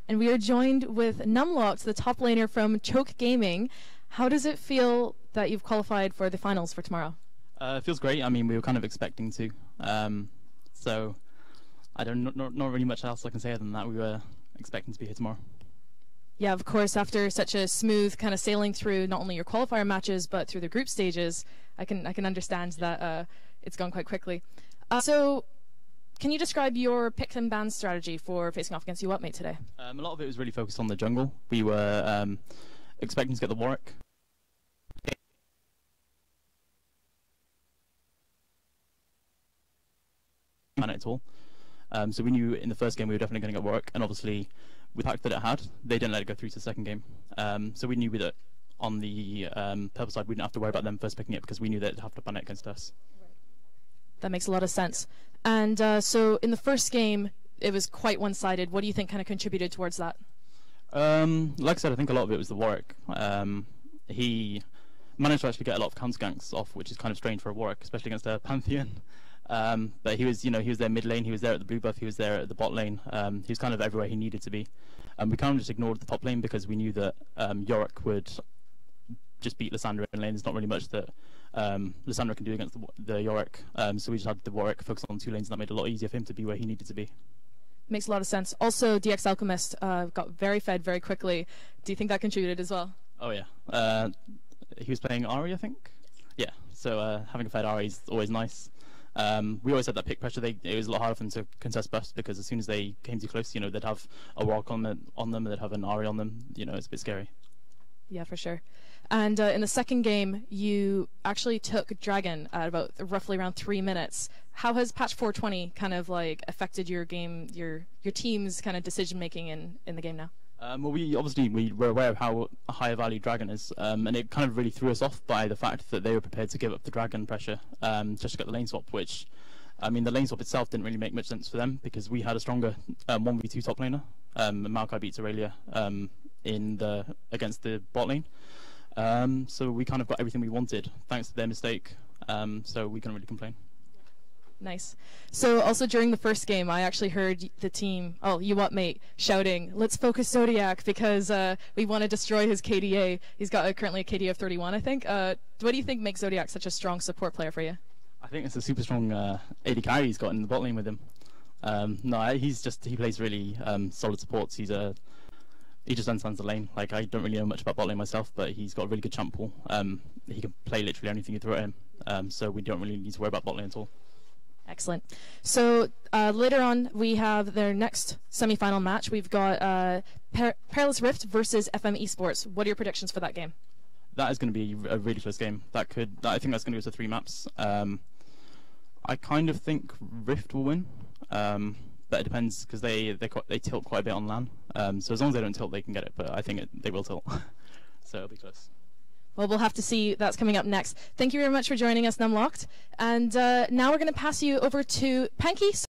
and we are joined with Numlocked, the top laner from Choke Gaming. How does it feel that you've qualified for the finals for tomorrow? It feels great. I mean, we were kind of expecting to. So I don't not really much else I can say other than that. We were expecting to be here tomorrow. Yeah, of course, after such a smooth kind of sailing through not only your qualifier matches but through the group stages, I can understand that it's gone quite quickly. So can you describe your pick and ban strategy for facing off against U WOT M8 today? A lot of it was really focused on the jungle. We were expecting to get the Warwick. At all. So we knew in the first game we were definitely going to get Warwick, and obviously with the pack that it had, they didn't let it go through to the second game. So we knew that on the purple side we didn't have to worry about them first picking it because we knew they'd have to ban it against us. Right. That makes a lot of sense. And so in the first game it was quite one-sided. What do you think kind of contributed towards that? Like I said, I think a lot of it was the Warwick. He managed to actually get a lot of counter ganks off, which is kind of strange for a Warwick, especially against a Pantheon. But he was there mid lane, he was there at the blue buff, he was there at the bot lane. He was kind of everywhere he needed to be. We kind of just ignored the top lane because we knew that Yorick would just beat Lissandra in lane. There's not really much that Lissandra can do against the Yorick. So we just had the Warwick focus on two lanes, and that made it a lot easier for him to be where he needed to be. Makes a lot of sense. Also, DX Alchemist got very fed very quickly. Do you think that contributed as well? Oh yeah. He was playing Ahri, I think. Yeah. So having a fed Ahri is always nice. We always had that pick pressure. It was a lot harder for them to contest buffs because as soon as they came too close, they'd have a Warwick on them, they'd have an Ahri on them. It's a bit scary. Yeah, for sure. And in the second game, you actually took Dragon at about roughly around 3 minutes. How has patch 420 kind of affected your game, your team's kind of decision making in the game now? Well, we were aware of how high a value Dragon is, and it kind of really threw us off by the fact that they were prepared to give up the Dragon pressure just to get the lane swap, which, I mean, the lane swap itself didn't really make much sense for them because we had a stronger 1v2 top laner. Maokai beats Aurelia against the bot lane. So we kind of got everything we wanted thanks to their mistake, so we can't really complain. Nice. So also during the first game, I actually heard the team, U WOT M8, shouting, "Let's focus Zodiac because we want to destroy his KDA." He's got currently a KDA of 31, I think. What do you think makes Zodiac such a strong support player for you? I think it's a super strong AD carry he's got in the bot lane with him. No, he plays really solid supports. He just understands the lane. I don't really know much about bot lane myself, but he's got a really good champ pool. He can play literally anything you throw at him, so we don't really need to worry about bot lane at all. Excellent. So later on, we have their next semi-final match. We've got Perilous Rift versus FM Esports. What are your predictions for that game? That is going to be a really close game. I think that's going to go to 3 maps. I kind of think Rift will win, but it depends because they tilt quite a bit on LAN. So as long as they don't tilt, they can get it. But I think they will tilt, so it'll be close. Well, we'll have to see. That's coming up next. Thank you very much for joining us, Numlocked. And now we're going to pass you over to Panky.